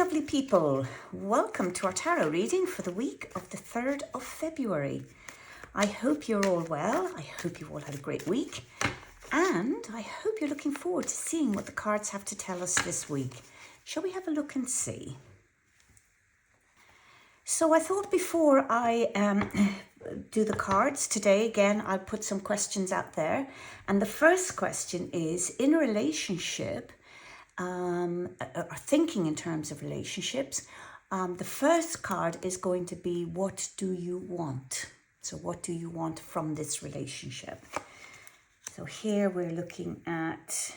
lovely people. Welcome to our tarot reading for the week of the 3rd of February. I hope you're all well. I hope you've all had a great week. And I hope you're looking forward to seeing what the cards have to tell us this week. Shall we have a look and see? So I thought before I do the cards today, again, I'll put some questions out there. And the first question is, in a relationship, or thinking in terms of relationships, the first card is going to be, what do you want? So what do you want from this relationship? So here we're looking at,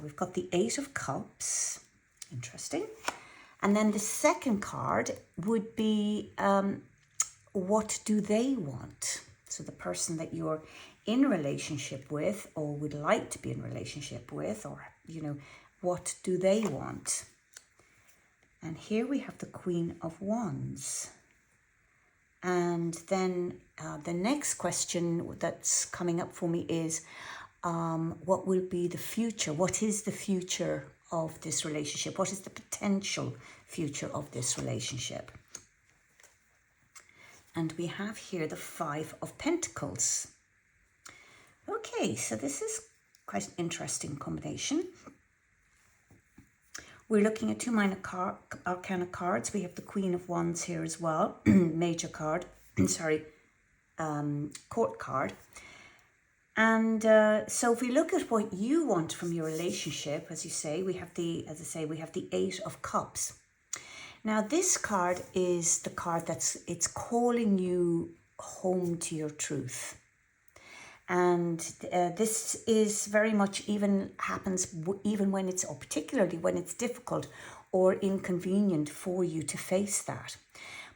we've got the 8 of Cups. Interesting. And then the second card would be, what do they want? So the person that you're in a relationship with, or would like to be in a relationship with, or, what do they want? And here we have the Queen of Wands. And then the next question that's coming up for me is, what will be the future? What is the future of this relationship? What is the potential future of this relationship? And we have here the 5 of Pentacles. Okay, so this is quite an interesting combination. We're looking at 2 minor arcana cards. We have the Queen of Wands here as well, major card, court card. And so if we look at what you want from your relationship, as you say, we have the 8 of Cups. Now this card is the card it's calling you home to your truth. And this is very much happens even when it's, or particularly when it's difficult or inconvenient for you to face that.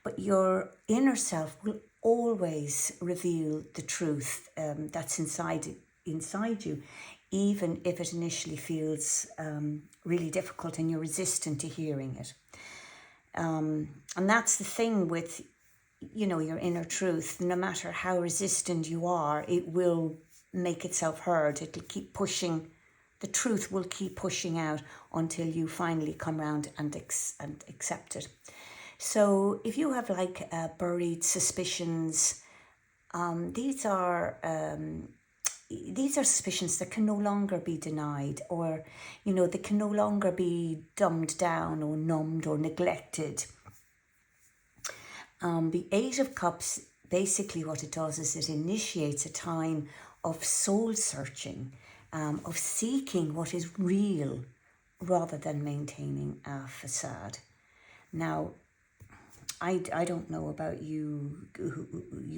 But your inner self will always reveal the truth that's inside you, even if it initially feels really difficult and you're resistant to hearing it. And that's the thing with your inner truth. No matter how resistant you are, it will make itself heard. It'll keep pushing. The truth will keep pushing out until you finally come around and accept it. So if you have buried suspicions, these are suspicions that can no longer be denied, or they can no longer be dumbed down or numbed or neglected. The 8 of Cups, basically what it does is it initiates a time of soul searching, of seeking what is real rather than maintaining a facade. Now, I don't know about you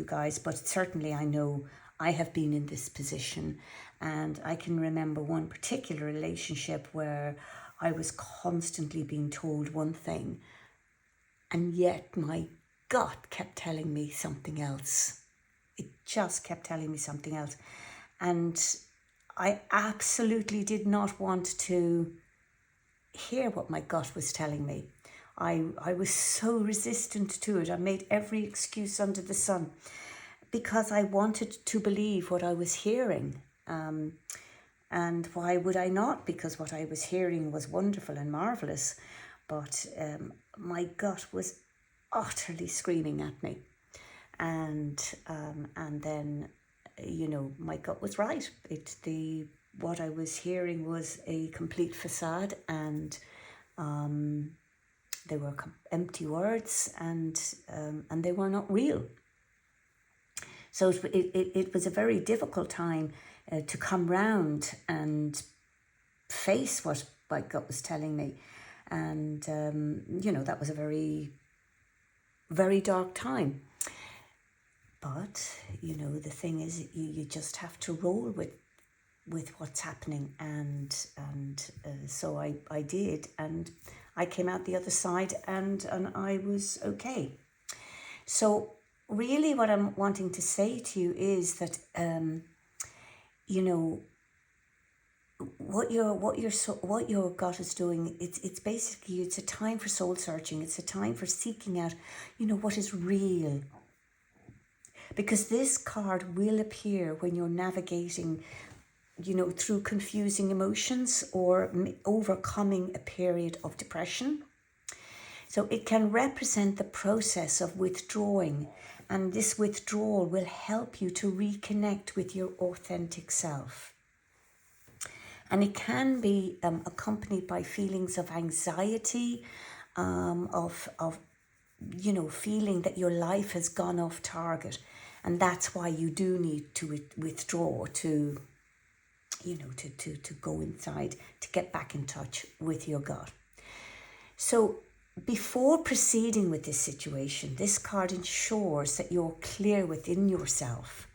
guys, but certainly I know I have been in this position, and I can remember one particular relationship where I was constantly being told one thing, and yet my gut kept telling me something else. It just kept telling me something else. And I absolutely did not want to hear what my gut was telling me. I was so resistant to it. I made every excuse under the sun because I wanted to believe what I was hearing. And why would I not? Because what I was hearing was wonderful and marvelous. But my gut was utterly screaming at me, and then my gut was right. What I was hearing was a complete facade, and they were empty words, and they were not real. So it was a very difficult time to come round and face what my gut was telling me, and that was a very, very dark time. But the thing is, you just have to roll with what's happening, and so I did, and I came out the other side, and I was okay. So really what I'm wanting to say to you is that what your gut is doing, it's basically, it's a time for soul searching. It's a time for seeking out what is real, because this card will appear when you're navigating through confusing emotions or overcoming a period of depression. So it can represent the process of withdrawing, and this withdrawal will help you to reconnect with your authentic self. And it can be accompanied by feelings of anxiety, of feeling that your life has gone off target, and that's why you do need to withdraw, to go inside, to get back in touch with your gut. So before proceeding with this situation, this card ensures that you're clear within yourself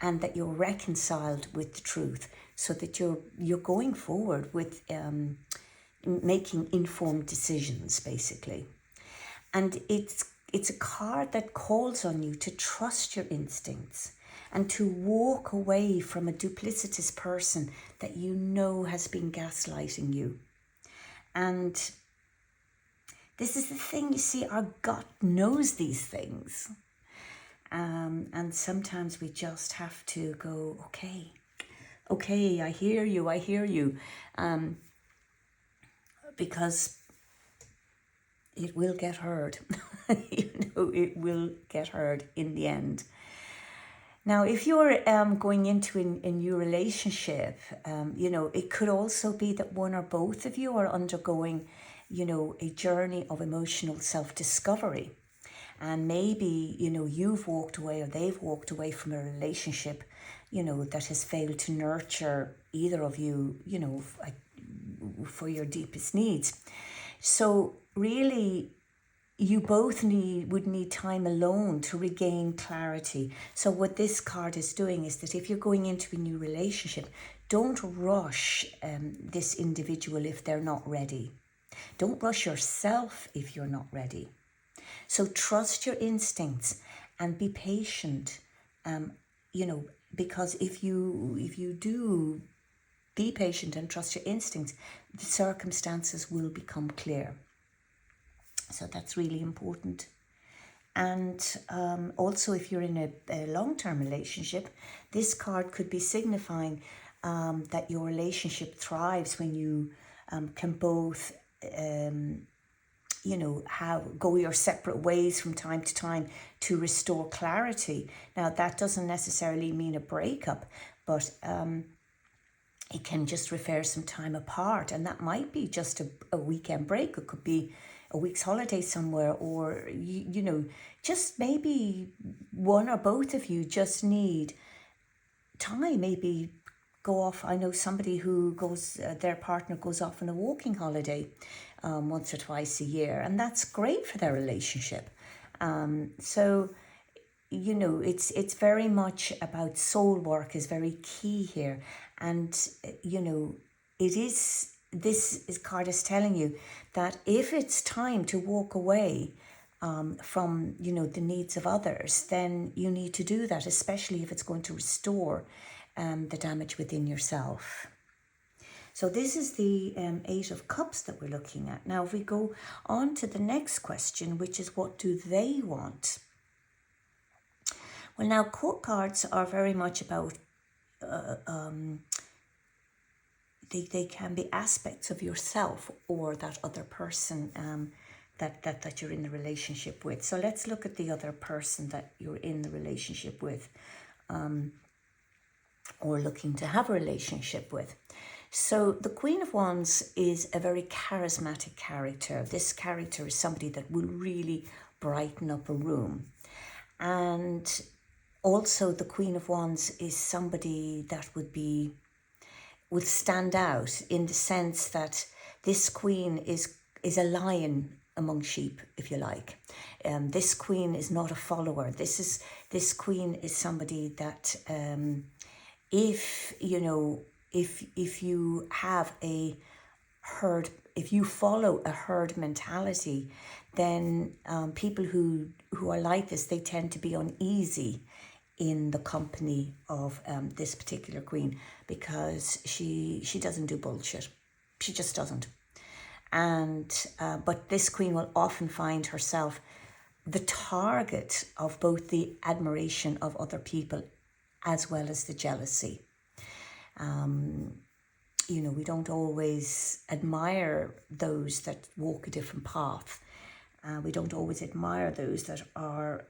and that you're reconciled with the truth, so that you're going forward with making informed decisions, basically. And it's a card that calls on you to trust your instincts and to walk away from a duplicitous person that you know has been gaslighting you. And this is the thing, you see, our gut knows these things. And sometimes we just have to go, okay, I hear you. Because it will get heard. It will get heard in the end. Now, if you're going into a new relationship, it could also be that one or both of you are undergoing, a journey of emotional self-discovery. And maybe, you've walked away or they've walked away from a relationship, that has failed to nurture either of you, for your deepest needs. So really, you both would need time alone to regain clarity. So what this card is doing is that if you're going into a new relationship, don't rush this individual if they're not ready. Don't rush yourself if you're not ready. So trust your instincts and be patient, because if you do be patient and trust your instincts, the circumstances will become clear. So that's really important. And also, if you're in a long-term relationship, this card could be signifying that your relationship thrives when you can both go your separate ways from time to time to restore clarity. Now, that doesn't necessarily mean a breakup, but it can just refer some time apart, and that might be just a weekend break. It could be a week's holiday somewhere, or just maybe one or both of you just need time. Maybe go off. I know somebody who their partner goes off on a walking holiday once or twice a year, and that's great for their relationship. So it's very much about soul work is very key here. And this card is telling you that if it's time to walk away from the needs of others, then you need to do that, especially if it's going to restore the damage within yourself. So this is the Eight of Cups that we're looking at. Now, if we go on to the next question, which is, what do they want? Well, now, court cards are very much about, they can be aspects of yourself or that other person that you're in the relationship with. So let's look at the other person that you're in the relationship with, or looking to have a relationship with. So the Queen of Wands is a very charismatic character. This character is somebody that will really brighten up a room. And also the Queen of Wands is somebody that would stand out in the sense that this queen is a lion among sheep, if you like. This queen is not a follower. This queen is somebody that if you have a herd, if you follow a herd mentality, then people who are like this, they tend to be uneasy in the company of this particular queen, because she doesn't do bullshit. She just doesn't. And but this queen will often find herself the target of both the admiration of other people as well as the jealousy. We don't always admire those that walk a different path. We don't always admire those that are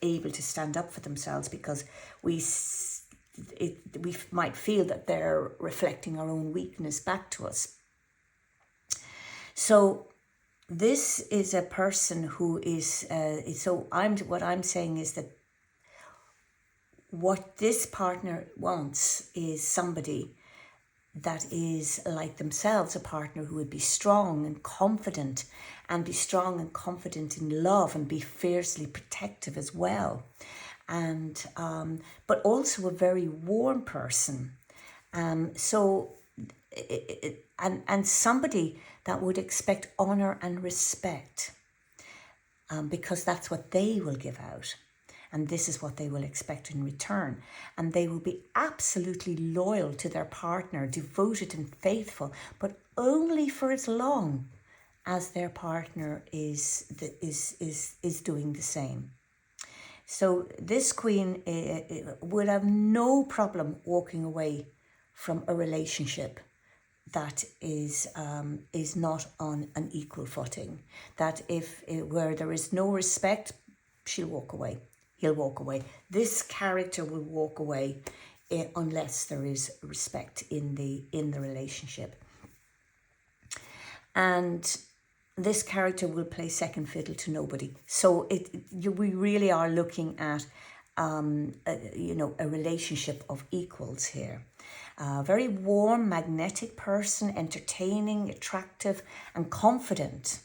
able to stand up for themselves, because we might feel that they're reflecting our own weakness back to us. So this is a person who is, what I'm saying is that what this partner wants is somebody that is like themselves, a partner who would be strong and confident, and be strong and confident in love, and be fiercely protective as well. And but also a very warm person. So and somebody that would expect honor and respect, because that's what they will give out. And this is what they will expect in return. And they will be absolutely loyal to their partner, devoted and faithful, but only for as long as their partner is doing the same. So this queen will have no problem walking away from a relationship that is not on an equal footing. That where there is no respect, she'll walk away. He'll walk away. This character will walk away unless there is respect in the relationship. And this character will play second fiddle to nobody. So we really are looking at a relationship of equals here. A very warm, magnetic person, entertaining, attractive, and confident.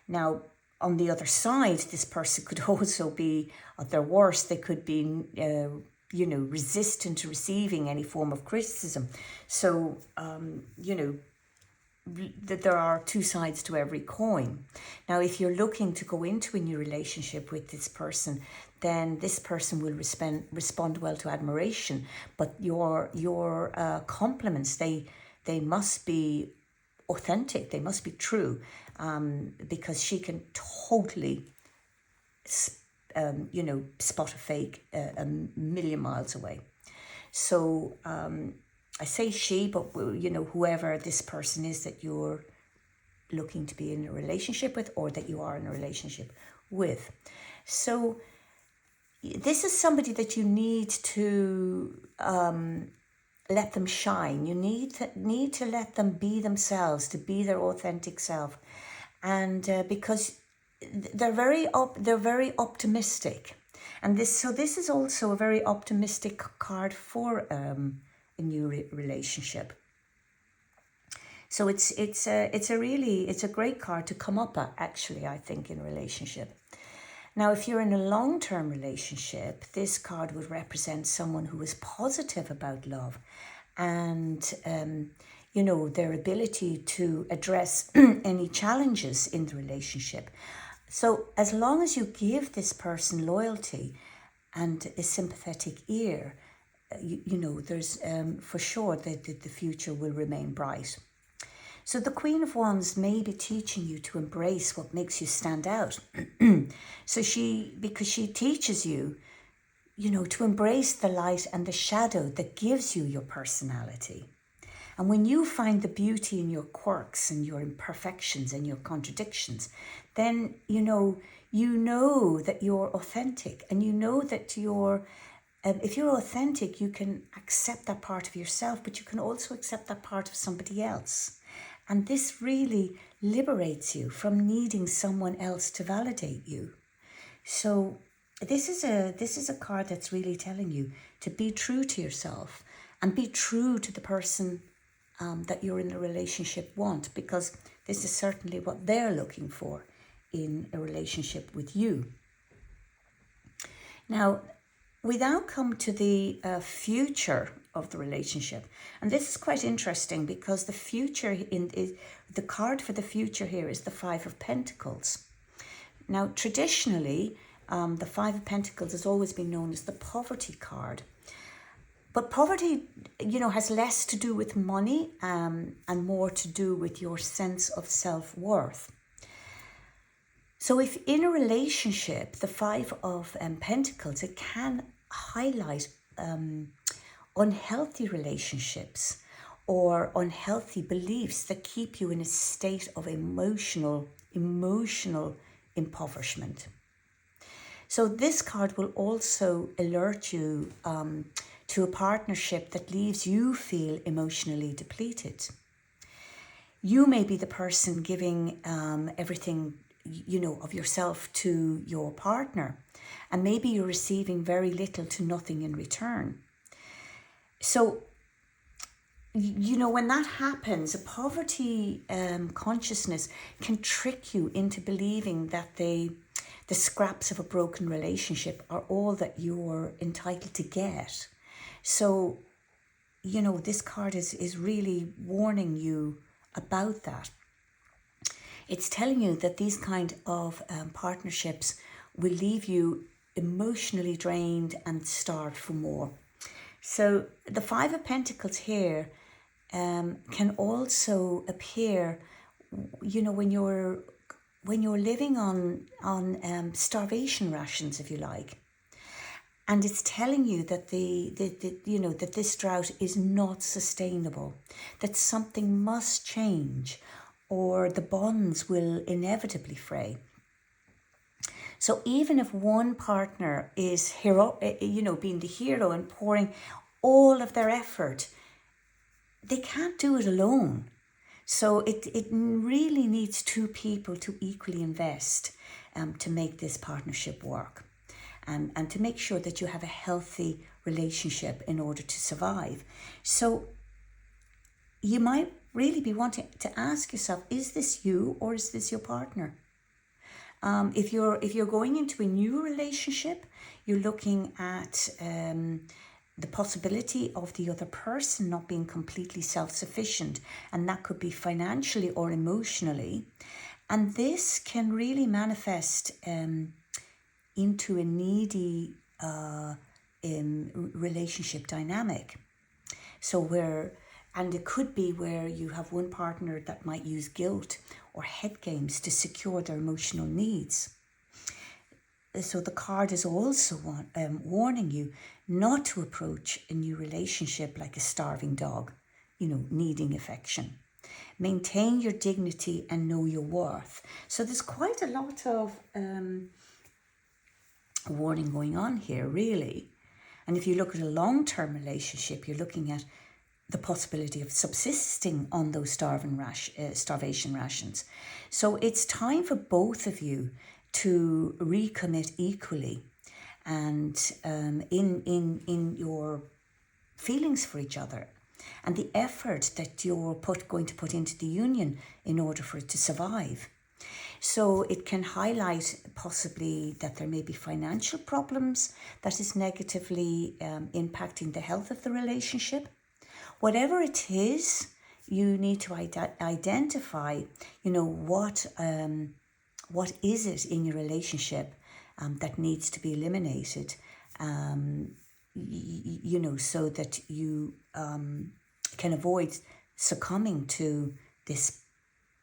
Now, on the other side, this person could also be, at their worst, they could be, resistant to receiving any form of criticism. So, that there are two sides to every coin. Now, if you're looking to go into a new relationship with this person, then this person will respond well to admiration. But your compliments, they must be authentic. They must be true, because she can totally, spot a fake a million miles away. So I say she, but whoever this person is that you're looking to be in a relationship with, or that you are in a relationship with. So this is somebody that you need to let them shine. You need to let them be themselves, to be their authentic self, and because they're very optimistic, and this is also a very optimistic card for a new relationship. So it's a great card to come up at, actually, I think, in a relationship. Now, if you're in a long-term relationship, this card would represent someone who is positive about love, and their ability to address any challenges in the relationship. So as long as you give this person loyalty and a sympathetic ear, there's for sure that the future will remain bright. So the Queen of Wands may be teaching you to embrace what makes you stand out. So because she teaches you, to embrace the light and the shadow that gives you your personality. And when you find the beauty in your quirks and your imperfections and your contradictions, then you know that you're authentic, and you know that if you're authentic, you can accept that part of yourself, but you can also accept that part of somebody else. And this really liberates you from needing someone else to validate you. So this is a card that's really telling you to be true to yourself and be true to the person that you're in a relationship want, because this is certainly what they're looking for in a relationship with you. Now, we now come to the future of the relationship, and this is quite interesting because the future the card for the future here is the Five of Pentacles. Now, traditionally, the Five of Pentacles has always been known as the poverty card. But poverty, has less to do with money and more to do with your sense of self-worth. So if in a relationship, the Five of Pentacles, it can highlight unhealthy relationships or unhealthy beliefs that keep you in a state of emotional emotional impoverishment. So this card will also alert you to a partnership that leaves you feel emotionally depleted. You may be the person giving everything, of yourself to your partner, and maybe you're receiving very little to nothing in return. So, when that happens, a poverty consciousness can trick you into believing that the scraps of a broken relationship are all that you're entitled to get. So, this card is really warning you about that. It's telling you that these kind of partnerships will leave you emotionally drained and starved for more. So the Five of Pentacles here can also appear, when you're living on starvation rations, if you like. And it's telling you that that this drought is not sustainable, that something must change, or the bonds will inevitably fray. So even if one partner is being the hero and pouring all of their effort, they can't do it alone. So it really needs two people to equally invest to make this partnership work. And to make sure that you have a healthy relationship in order to survive. So you might really be wanting to ask yourself, is this you or is this your partner? If you're going into a new relationship, you're looking at the possibility of the other person not being completely self-sufficient, and that could be financially or emotionally. And this can really manifest into a needy relationship dynamic. And it could be where you have one partner that might use guilt or head games to secure their emotional needs. So the card is also warning you not to approach a new relationship like a starving dog, needing affection. Maintain your dignity and know your worth. So there's quite a lot of warning going on here, really. And if you look at a long-term relationship, you're looking at the possibility of subsisting on those starvation rations. So it's time for both of you to recommit equally, and in your feelings for each other, and the effort that you're going to put into the union in order for it to survive. So it can highlight possibly that there may be financial problems that is negatively impacting the health of the relationship. Whatever it is, you need to identify, what is it in your relationship that needs to be eliminated, so that you can avoid succumbing to this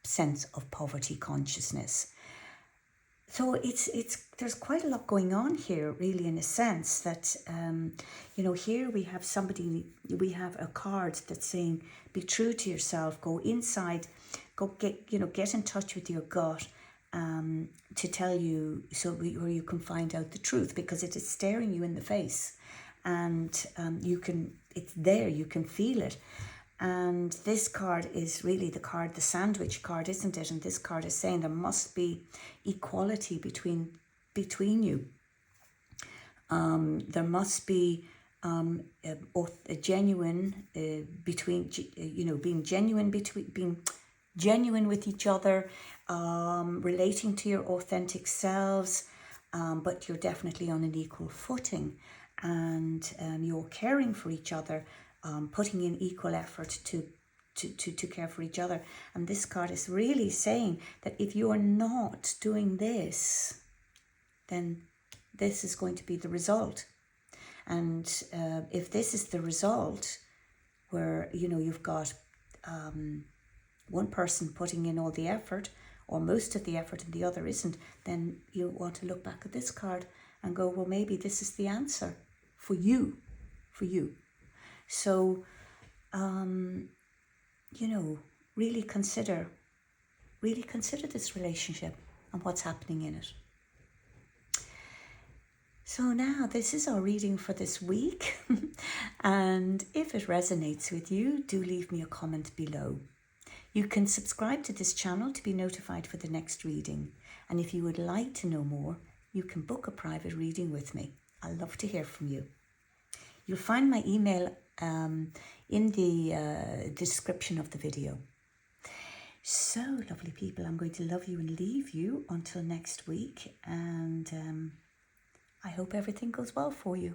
sense of poverty consciousness. So it's there's quite a lot going on here, really, in a sense that here we have a card that's saying, be true to yourself, go inside, go get in touch with your gut to tell you, where you can find out the truth, because it is staring you in the face, and it's there, you can feel it. And this card is really the sandwich card, isn't it? And this card is saying there must be equality between you. There must be a genuine being genuine with each other, relating to your authentic selves, but you're definitely on an equal footing, and you're caring for each other. Putting in equal effort to care for each other. And this card is really saying that if you are not doing this, then this is going to be the result. And if this is the result, where you've got one person putting in all the effort, or most of the effort, and the other isn't, then you want to look back at this card and go, well, maybe this is the answer for you. So, really consider really consider this relationship and what's happening in it. So now this is our reading for this week. And if it resonates with you, do leave me a comment below. You can subscribe to this channel to be notified for the next reading. And if you would like to know more, you can book a private reading with me. I love to hear from you. You'll find my email in the description of the video. So, lovely people, I'm going to love you and leave you until next week. And I hope everything goes well for you.